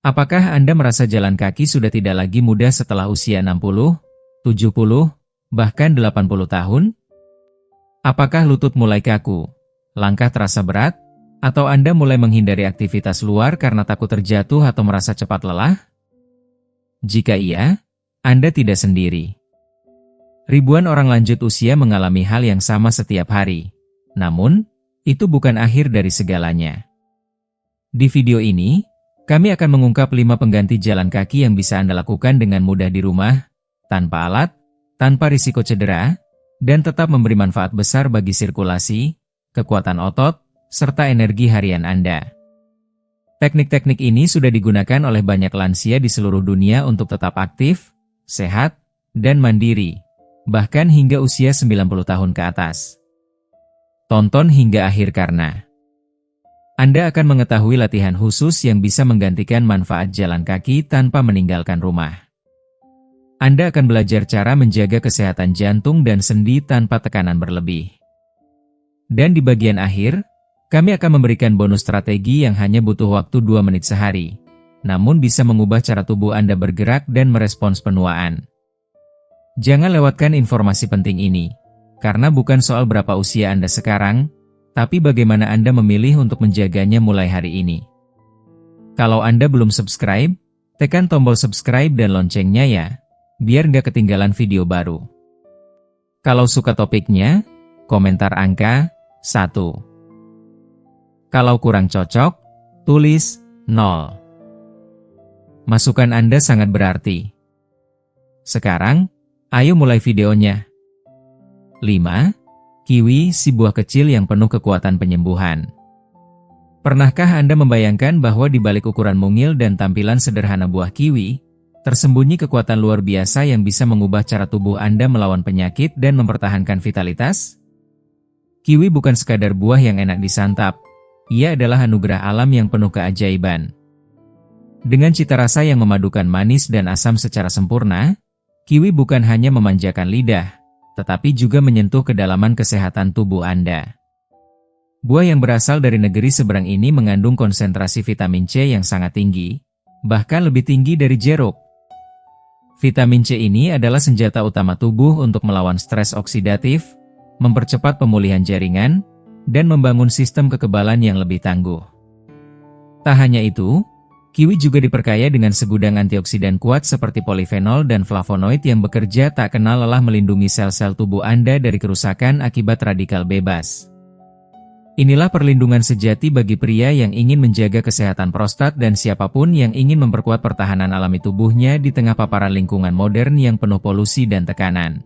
Apakah Anda merasa jalan kaki sudah tidak lagi mudah setelah usia 60, 70, bahkan 80 tahun? Apakah lutut mulai kaku, langkah terasa berat, atau Anda mulai menghindari aktivitas luar karena takut terjatuh atau merasa cepat lelah? Jika iya, Anda tidak sendiri. Ribuan orang lanjut usia mengalami hal yang sama setiap hari. Namun, itu bukan akhir dari segalanya. Di video ini, kami akan mengungkap 5 pengganti jalan kaki yang bisa Anda lakukan dengan mudah di rumah, tanpa alat, tanpa risiko cedera, dan tetap memberi manfaat besar bagi sirkulasi, kekuatan otot, serta energi harian Anda. Teknik-teknik ini sudah digunakan oleh banyak lansia di seluruh dunia untuk tetap aktif, sehat, dan mandiri, bahkan hingga usia 90 tahun ke atas. Tonton hingga akhir karena Anda akan mengetahui latihan khusus yang bisa menggantikan manfaat jalan kaki tanpa meninggalkan rumah. Anda akan belajar cara menjaga kesehatan jantung dan sendi tanpa tekanan berlebih. Dan di bagian akhir, kami akan memberikan bonus strategi yang hanya butuh waktu 2 menit sehari, namun bisa mengubah cara tubuh Anda bergerak dan merespons penuaan. Jangan lewatkan informasi penting ini, karena bukan soal berapa usia Anda sekarang, tapi bagaimana Anda memilih untuk menjaganya mulai hari ini. Kalau Anda belum subscribe, tekan tombol subscribe dan loncengnya ya, biar nggak ketinggalan video baru. Kalau suka topiknya, komentar angka 1. Kalau kurang cocok, tulis 0. Masukan Anda sangat berarti. Sekarang, ayo mulai videonya. 5. Kiwi, si buah kecil yang penuh kekuatan penyembuhan. Pernahkah Anda membayangkan bahwa di balik ukuran mungil dan tampilan sederhana buah kiwi, tersembunyi kekuatan luar biasa yang bisa mengubah cara tubuh Anda melawan penyakit dan mempertahankan vitalitas? Kiwi bukan sekadar buah yang enak disantap, ia adalah anugerah alam yang penuh keajaiban. Dengan cita rasa yang memadukan manis dan asam secara sempurna, kiwi bukan hanya memanjakan lidah, tetapi juga menyentuh kedalaman kesehatan tubuh Anda. Buah yang berasal dari negeri seberang ini mengandung konsentrasi vitamin C yang sangat tinggi, bahkan lebih tinggi dari jeruk. Vitamin C ini adalah senjata utama tubuh untuk melawan stres oksidatif, mempercepat pemulihan jaringan, dan membangun sistem kekebalan yang lebih tangguh. Tak hanya itu, kiwi juga diperkaya dengan segudang antioksidan kuat seperti polifenol dan flavonoid yang bekerja tak kenal lelah melindungi sel-sel tubuh Anda dari kerusakan akibat radikal bebas. Inilah perlindungan sejati bagi pria yang ingin menjaga kesehatan prostat dan siapapun yang ingin memperkuat pertahanan alami tubuhnya di tengah paparan lingkungan modern yang penuh polusi dan tekanan.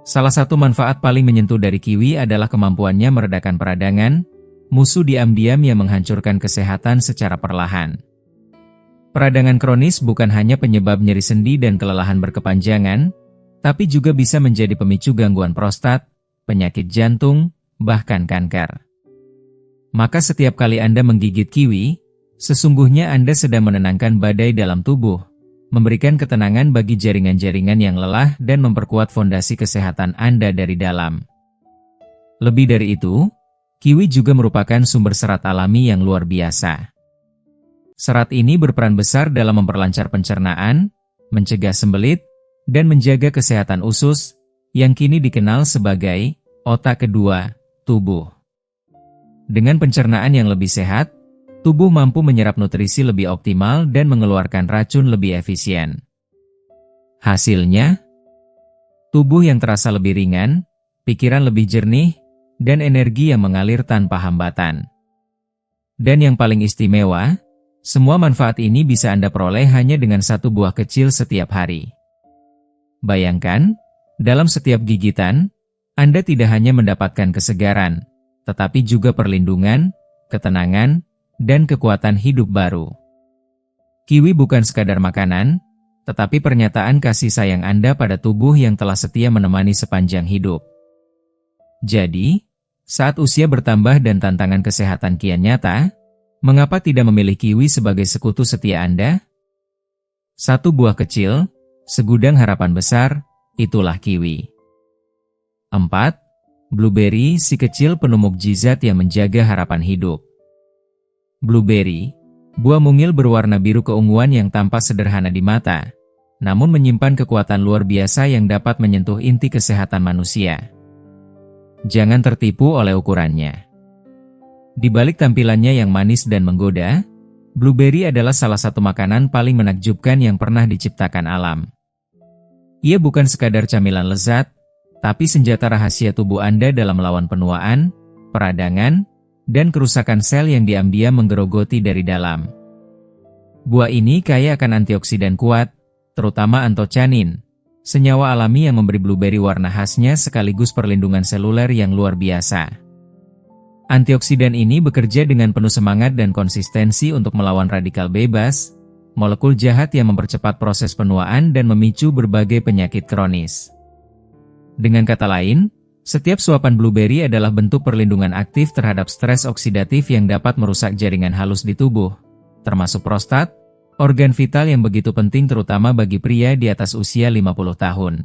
Salah satu manfaat paling menyentuh dari kiwi adalah kemampuannya meredakan peradangan, musuh diam-diam yang menghancurkan kesehatan secara perlahan. Peradangan kronis bukan hanya penyebab nyeri sendi dan kelelahan berkepanjangan, tapi juga bisa menjadi pemicu gangguan prostat, penyakit jantung, bahkan kanker. Maka setiap kali Anda menggigit kiwi, sesungguhnya Anda sedang menenangkan badai dalam tubuh, memberikan ketenangan bagi jaringan-jaringan yang lelah dan memperkuat fondasi kesehatan Anda dari dalam. Lebih dari itu, kiwi juga merupakan sumber serat alami yang luar biasa. Serat ini berperan besar dalam memperlancar pencernaan, mencegah sembelit, dan menjaga kesehatan usus, yang kini dikenal sebagai otak kedua tubuh. Dengan pencernaan yang lebih sehat, tubuh mampu menyerap nutrisi lebih optimal dan mengeluarkan racun lebih efisien. Hasilnya, tubuh yang terasa lebih ringan, pikiran lebih jernih, dan energi yang mengalir tanpa hambatan. Dan yang paling istimewa, semua manfaat ini bisa Anda peroleh hanya dengan satu buah kecil setiap hari. Bayangkan, dalam setiap gigitan, Anda tidak hanya mendapatkan kesegaran, tetapi juga perlindungan, ketenangan, dan kekuatan hidup baru. Kiwi bukan sekadar makanan, tetapi pernyataan kasih sayang Anda pada tubuh yang telah setia menemani sepanjang hidup. Jadi, saat usia bertambah dan tantangan kesehatan kian nyata, mengapa tidak memilih kiwi sebagai sekutu setia Anda? Satu buah kecil, segudang harapan besar, itulah kiwi. 4. Blueberry, si kecil penuh mukjizat yang menjaga harapan hidup. Blueberry, Buah mungil berwarna biru keunguan yang tampak sederhana di mata, namun menyimpan kekuatan luar biasa yang dapat menyentuh inti kesehatan manusia. Jangan tertipu oleh ukurannya. Di balik tampilannya yang manis dan menggoda, blueberry adalah salah satu makanan paling menakjubkan yang pernah diciptakan alam. Ia bukan sekadar camilan lezat, tapi senjata rahasia tubuh Anda dalam melawan penuaan, peradangan, dan kerusakan sel yang diam-diam menggerogoti dari dalam. Buah ini kaya akan antioksidan kuat, terutama antocianin, senyawa alami yang memberi blueberry warna khasnya sekaligus perlindungan seluler yang luar biasa. Antioksidan ini bekerja dengan penuh semangat dan konsistensi untuk melawan radikal bebas, molekul jahat yang mempercepat proses penuaan dan memicu berbagai penyakit kronis. Dengan kata lain, setiap suapan blueberry adalah bentuk perlindungan aktif terhadap stres oksidatif yang dapat merusak jaringan halus di tubuh, termasuk prostat, organ vital yang begitu penting terutama bagi pria di atas usia 50 tahun.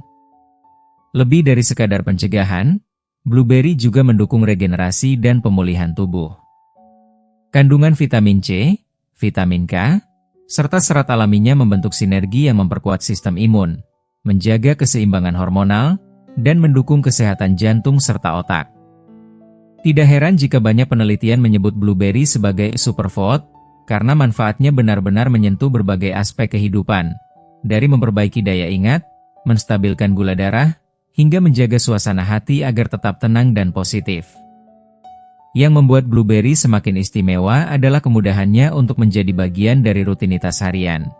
Lebih dari sekadar pencegahan, blueberry juga mendukung regenerasi dan pemulihan tubuh. Kandungan vitamin C, vitamin K, serta serat alaminya membentuk sinergi yang memperkuat sistem imun, menjaga keseimbangan hormonal, dan mendukung kesehatan jantung serta otak. Tidak heran jika banyak penelitian menyebut blueberry sebagai superfood, karena manfaatnya benar-benar menyentuh berbagai aspek kehidupan, dari memperbaiki daya ingat, menstabilkan gula darah, hingga menjaga suasana hati agar tetap tenang dan positif. Yang membuat blueberry semakin istimewa adalah kemudahannya untuk menjadi bagian dari rutinitas harian.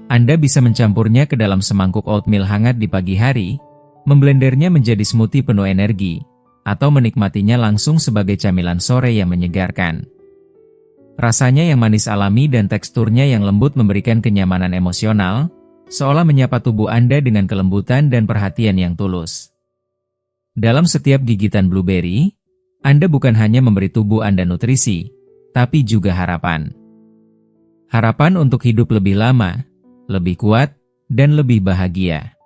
Anda bisa mencampurnya ke dalam semangkuk oatmeal hangat di pagi hari, memblendernya menjadi smoothie penuh energi, atau menikmatinya langsung sebagai camilan sore yang menyegarkan. Rasanya yang manis alami dan teksturnya yang lembut memberikan kenyamanan emosional, seolah menyapa tubuh Anda dengan kelembutan dan perhatian yang tulus. Dalam setiap gigitan blueberry, Anda bukan hanya memberi tubuh Anda nutrisi, tapi juga harapan. Harapan untuk hidup lebih lama, lebih kuat, dan lebih bahagia.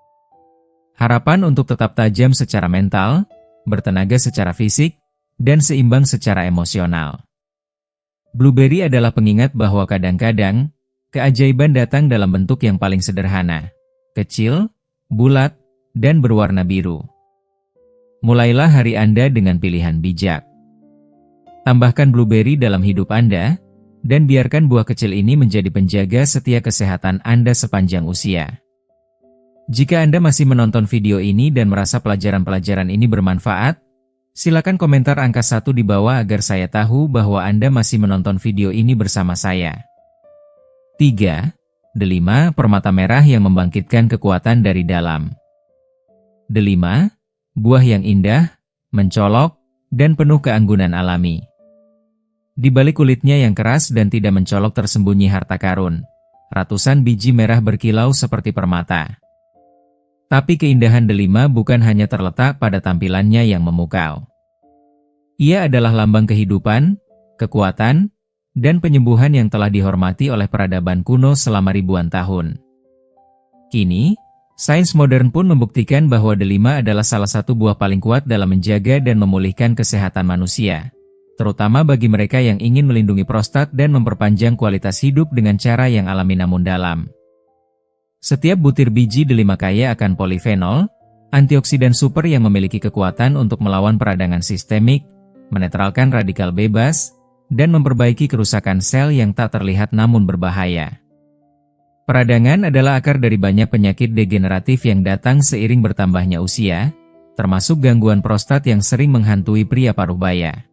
Harapan untuk tetap tajam secara mental, bertenaga secara fisik, dan seimbang secara emosional. Blueberry adalah pengingat bahwa kadang-kadang, keajaiban datang dalam bentuk yang paling sederhana, kecil, bulat, dan berwarna biru. Mulailah hari Anda dengan pilihan bijak. Tambahkan blueberry dalam hidup Anda, dan biarkan buah kecil ini menjadi penjaga setia kesehatan Anda sepanjang usia. Jika Anda masih menonton video ini dan merasa pelajaran-pelajaran ini bermanfaat, silakan komentar angka 1 di bawah agar saya tahu bahwa Anda masih menonton video ini bersama saya. 3. Delima, permata merah yang membangkitkan kekuatan dari dalam. Delima, buah yang indah, mencolok, dan penuh keanggunan alami. Di balik kulitnya yang keras dan tidak mencolok tersembunyi harta karun, ratusan biji merah berkilau seperti permata. Tapi keindahan delima bukan hanya terletak pada tampilannya yang memukau. Ia adalah lambang kehidupan, kekuatan, dan penyembuhan yang telah dihormati oleh peradaban kuno selama ribuan tahun. Kini, sains modern pun membuktikan bahwa delima adalah salah satu buah paling kuat dalam menjaga dan memulihkan kesehatan manusia, terutama bagi mereka yang ingin melindungi prostat dan memperpanjang kualitas hidup dengan cara yang alami namun dalam. Setiap butir biji delima kaya akan polifenol, antioksidan super yang memiliki kekuatan untuk melawan peradangan sistemik, menetralkan radikal bebas, dan memperbaiki kerusakan sel yang tak terlihat namun berbahaya. Peradangan adalah akar dari banyak penyakit degeneratif yang datang seiring bertambahnya usia, termasuk gangguan prostat yang sering menghantui pria paruh baya.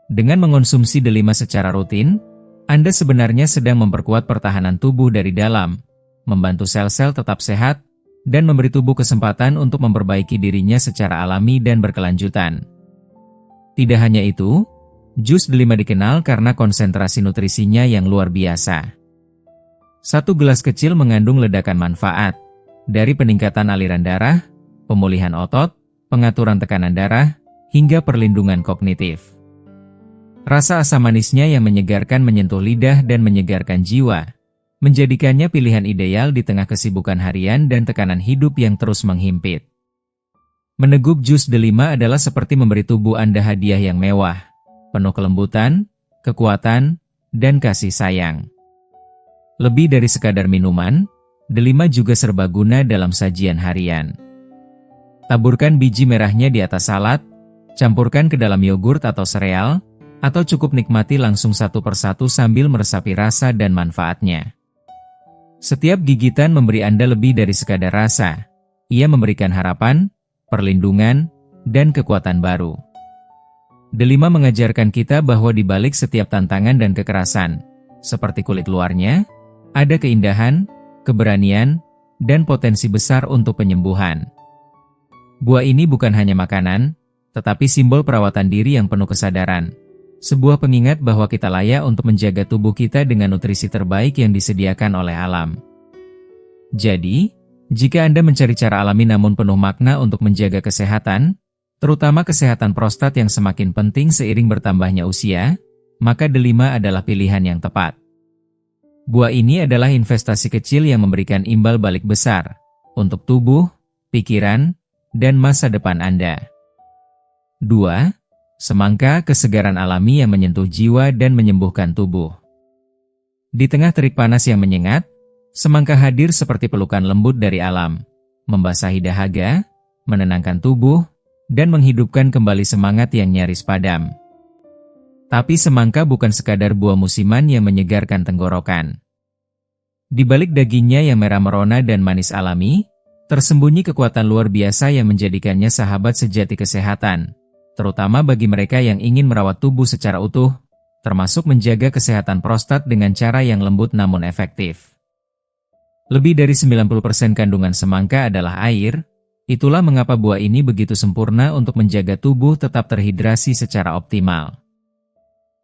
Dengan mengonsumsi delima secara rutin, Anda sebenarnya sedang memperkuat pertahanan tubuh dari dalam, membantu sel-sel tetap sehat, dan memberi tubuh kesempatan untuk memperbaiki dirinya secara alami dan berkelanjutan. Tidak hanya itu, jus delima dikenal karena konsentrasi nutrisinya yang luar biasa. Satu gelas kecil mengandung ledakan manfaat, dari peningkatan aliran darah, pemulihan otot, pengaturan tekanan darah, hingga perlindungan kognitif. Rasa asam manisnya yang menyegarkan menyentuh lidah dan menyegarkan jiwa, menjadikannya pilihan ideal di tengah kesibukan harian dan tekanan hidup yang terus menghimpit. Meneguk jus delima adalah seperti memberi tubuh Anda hadiah yang mewah, penuh kelembutan, kekuatan, dan kasih sayang. Lebih dari sekadar minuman, delima juga serbaguna dalam sajian harian. Taburkan biji merahnya di atas salad, campurkan ke dalam yogurt atau sereal, atau cukup nikmati langsung satu persatu sambil meresapi rasa dan manfaatnya. Setiap gigitan memberi Anda lebih dari sekadar rasa. Ia memberikan harapan, perlindungan, dan kekuatan baru. Delima mengajarkan kita bahwa di balik setiap tantangan dan kekerasan, seperti kulit luarnya, ada keindahan, keberanian, dan potensi besar untuk penyembuhan. Buah ini bukan hanya makanan, tetapi simbol perawatan diri yang penuh kesadaran. Sebuah pengingat bahwa kita layak untuk menjaga tubuh kita dengan nutrisi terbaik yang disediakan oleh alam. Jadi, jika Anda mencari cara alami namun penuh makna untuk menjaga kesehatan, terutama kesehatan prostat yang semakin penting seiring bertambahnya usia, maka delima adalah pilihan yang tepat. Buah ini adalah investasi kecil yang memberikan imbal balik besar untuk tubuh, pikiran, dan masa depan Anda. 2. Semangka, kesegaran alami yang menyentuh jiwa dan menyembuhkan tubuh. Di tengah terik panas yang menyengat, semangka hadir seperti pelukan lembut dari alam, membasahi dahaga, menenangkan tubuh, dan menghidupkan kembali semangat yang nyaris padam. Tapi semangka bukan sekadar buah musiman yang menyegarkan tenggorokan. Di balik dagingnya yang merah merona dan manis alami, tersembunyi kekuatan luar biasa yang menjadikannya sahabat sejati kesehatan, terutama bagi mereka yang ingin merawat tubuh secara utuh, termasuk menjaga kesehatan prostat dengan cara yang lembut namun efektif. Lebih dari 90% kandungan semangka adalah air, itulah mengapa buah ini begitu sempurna untuk menjaga tubuh tetap terhidrasi secara optimal.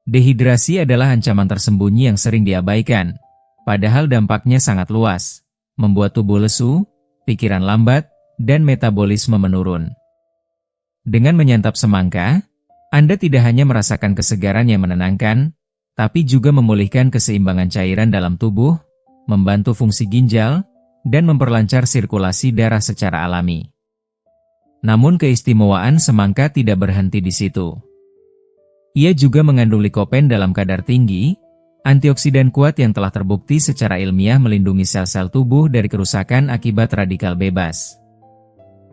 Dehidrasi adalah ancaman tersembunyi yang sering diabaikan, padahal dampaknya sangat luas, membuat tubuh lesu, pikiran lambat, dan metabolisme menurun. Dengan menyantap semangka, Anda tidak hanya merasakan kesegaran yang menenangkan, tapi juga memulihkan keseimbangan cairan dalam tubuh, membantu fungsi ginjal, dan memperlancar sirkulasi darah secara alami. Namun keistimewaan semangka tidak berhenti di situ. Ia juga mengandung likopen dalam kadar tinggi, antioksidan kuat yang telah terbukti secara ilmiah melindungi sel-sel tubuh dari kerusakan akibat radikal bebas.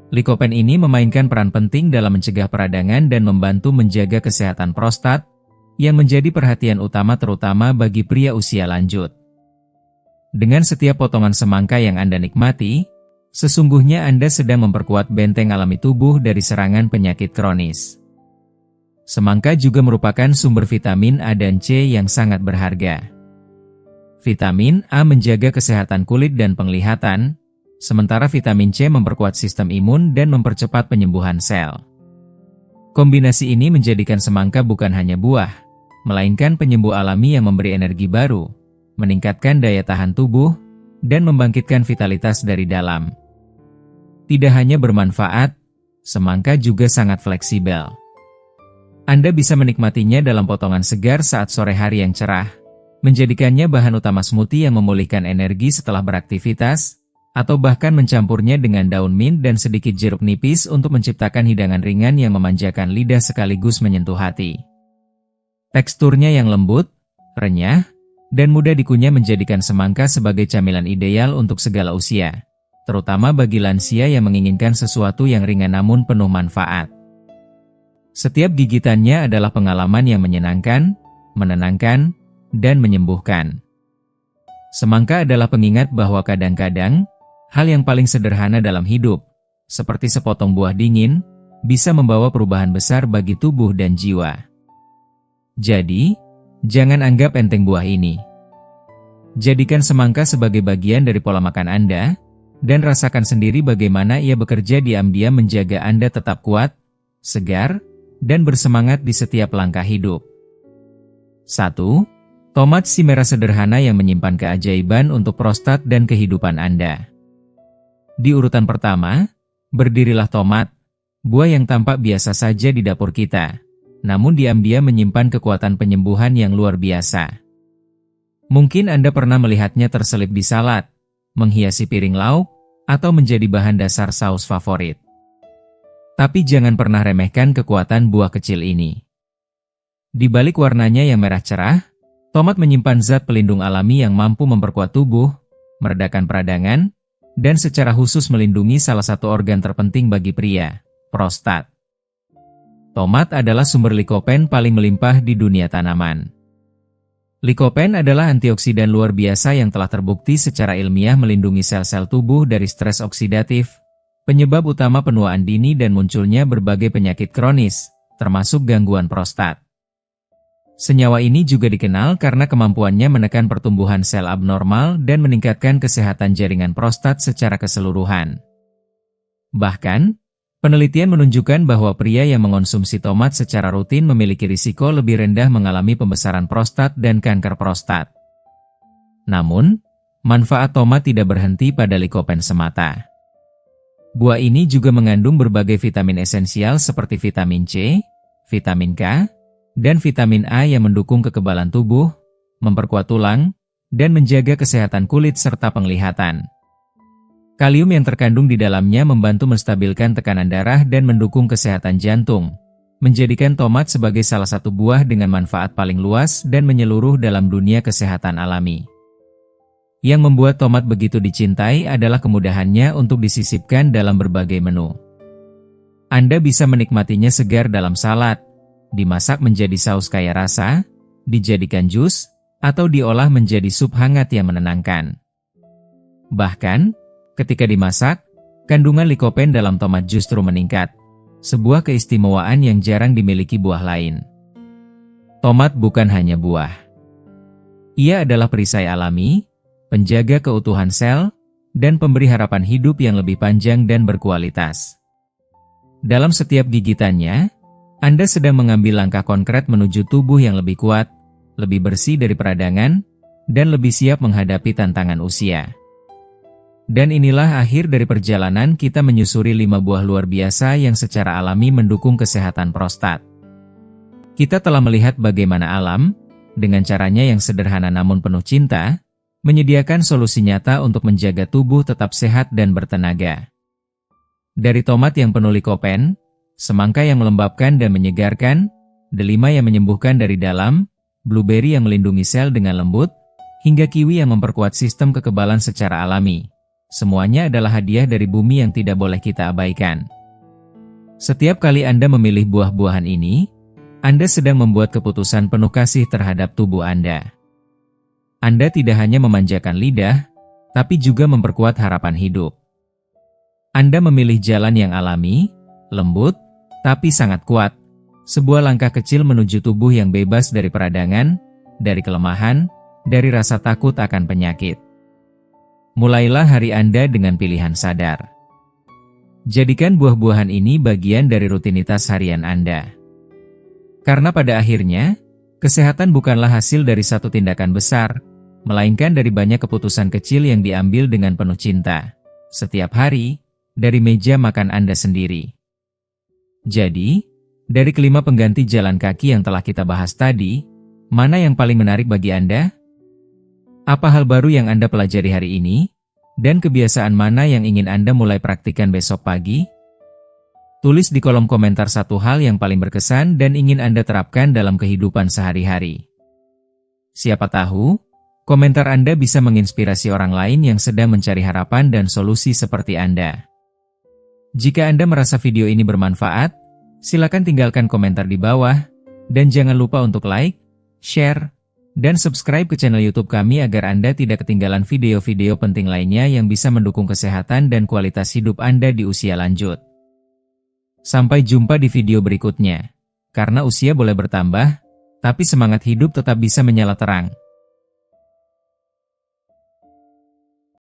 Likopen ini memainkan peran penting dalam mencegah peradangan dan membantu menjaga kesehatan prostat, yang menjadi perhatian utama terutama bagi pria usia lanjut. Dengan setiap potongan semangka yang Anda nikmati, sesungguhnya Anda sedang memperkuat benteng alami tubuh dari serangan penyakit kronis. Semangka juga merupakan sumber vitamin A dan C yang sangat berharga. Vitamin A menjaga kesehatan kulit dan penglihatan, sementara vitamin C memperkuat sistem imun dan mempercepat penyembuhan sel. Kombinasi ini menjadikan semangka bukan hanya buah, melainkan penyembuh alami yang memberi energi baru, meningkatkan daya tahan tubuh, dan membangkitkan vitalitas dari dalam. Tidak hanya bermanfaat, semangka juga sangat fleksibel. Anda bisa menikmatinya dalam potongan segar saat sore hari yang cerah, menjadikannya bahan utama smoothie yang memulihkan energi setelah beraktivitas, atau bahkan mencampurnya dengan daun mint dan sedikit jeruk nipis untuk menciptakan hidangan ringan yang memanjakan lidah sekaligus menyentuh hati. Teksturnya yang lembut, renyah, dan mudah dikunyah menjadikan semangka sebagai camilan ideal untuk segala usia, terutama bagi lansia yang menginginkan sesuatu yang ringan namun penuh manfaat. Setiap gigitannya adalah pengalaman yang menyenangkan, menenangkan, dan menyembuhkan. Semangka adalah pengingat bahwa kadang-kadang, hal yang paling sederhana dalam hidup, seperti sepotong buah dingin, bisa membawa perubahan besar bagi tubuh dan jiwa. Jadi, jangan anggap enteng buah ini. Jadikan semangka sebagai bagian dari pola makan Anda, dan rasakan sendiri bagaimana ia bekerja diam-diam menjaga Anda tetap kuat, segar, dan bersemangat di setiap langkah hidup. 1. Tomat si merah sederhana yang menyimpan keajaiban untuk prostat dan kehidupan Anda. Di urutan pertama, berdirilah tomat, buah yang tampak biasa saja di dapur kita, namun diam-diam menyimpan kekuatan penyembuhan yang luar biasa. Mungkin Anda pernah melihatnya terselip di salad, menghiasi piring lauk, atau menjadi bahan dasar saus favorit. Tapi jangan pernah remehkan kekuatan buah kecil ini. Di balik warnanya yang merah cerah, Tomat menyimpan zat pelindung alami yang mampu memperkuat tubuh, meredakan peradangan, dan secara khusus melindungi salah satu organ terpenting bagi pria, prostat. Tomat adalah sumber likopen paling melimpah di dunia tanaman. Likopen adalah antioksidan luar biasa yang telah terbukti secara ilmiah melindungi sel-sel tubuh dari stres oksidatif, penyebab utama penuaan dini dan munculnya berbagai penyakit kronis, termasuk gangguan prostat. Senyawa ini juga dikenal karena kemampuannya menekan pertumbuhan sel abnormal dan meningkatkan kesehatan jaringan prostat secara keseluruhan. Bahkan, penelitian menunjukkan bahwa pria yang mengonsumsi tomat secara rutin memiliki risiko lebih rendah mengalami pembesaran prostat dan kanker prostat. Namun, manfaat tomat tidak berhenti pada likopen semata. Buah ini juga mengandung berbagai vitamin esensial seperti vitamin C, vitamin K, dan vitamin A yang mendukung kekebalan tubuh, memperkuat tulang, dan menjaga kesehatan kulit serta penglihatan. Kalium yang terkandung di dalamnya membantu menstabilkan tekanan darah dan mendukung kesehatan jantung, menjadikan tomat sebagai salah satu buah dengan manfaat paling luas dan menyeluruh dalam dunia kesehatan alami. Yang membuat tomat begitu dicintai adalah kemudahannya untuk disisipkan dalam berbagai menu. Anda bisa menikmatinya segar dalam salad, dimasak menjadi saus kaya rasa, dijadikan jus, atau diolah menjadi sup hangat yang menenangkan. Bahkan, ketika dimasak, kandungan likopen dalam tomat justru meningkat, sebuah keistimewaan yang jarang dimiliki buah lain. Tomat bukan hanya buah. Ia adalah perisai alami, penjaga keutuhan sel, dan pemberi harapan hidup yang lebih panjang dan berkualitas. Dalam setiap gigitannya, Anda sedang mengambil langkah konkret menuju tubuh yang lebih kuat, lebih bersih dari peradangan, dan lebih siap menghadapi tantangan usia. Dan inilah akhir dari perjalanan kita menyusuri 5 buah luar biasa yang secara alami mendukung kesehatan prostat. Kita telah melihat bagaimana alam, dengan caranya yang sederhana namun penuh cinta, menyediakan solusi nyata untuk menjaga tubuh tetap sehat dan bertenaga. Dari tomat yang penuh likopen, semangka yang melembabkan dan menyegarkan, delima yang menyembuhkan dari dalam, blueberry yang melindungi sel dengan lembut, hingga kiwi yang memperkuat sistem kekebalan secara alami. Semuanya adalah hadiah dari bumi yang tidak boleh kita abaikan. Setiap kali Anda memilih buah-buahan ini, Anda sedang membuat keputusan penuh kasih terhadap tubuh Anda. Anda tidak hanya memanjakan lidah, tapi juga memperkuat harapan hidup. Anda memilih jalan yang alami, lembut, tapi sangat kuat, sebuah langkah kecil menuju tubuh yang bebas dari peradangan, dari kelemahan, dari rasa takut akan penyakit. Mulailah hari Anda dengan pilihan sadar. Jadikan buah-buahan ini bagian dari rutinitas harian Anda. Karena pada akhirnya, kesehatan bukanlah hasil dari satu tindakan besar, melainkan dari banyak keputusan kecil yang diambil dengan penuh cinta. Setiap hari, dari meja makan Anda sendiri. Jadi, dari kelima pengganti jalan kaki yang telah kita bahas tadi, mana yang paling menarik bagi Anda? Apa hal baru yang Anda pelajari hari ini? Dan kebiasaan mana yang ingin Anda mulai praktikkan besok pagi? Tulis di kolom komentar satu hal yang paling berkesan dan ingin Anda terapkan dalam kehidupan sehari-hari. Siapa tahu, komentar Anda bisa menginspirasi orang lain yang sedang mencari harapan dan solusi seperti Anda. Jika Anda merasa video ini bermanfaat, silakan tinggalkan komentar di bawah, dan jangan lupa untuk like, share, dan subscribe ke channel YouTube kami agar Anda tidak ketinggalan video-video penting lainnya yang bisa mendukung kesehatan dan kualitas hidup Anda di usia lanjut. Sampai jumpa di video berikutnya. Karena usia boleh bertambah, tapi semangat hidup tetap bisa menyala terang.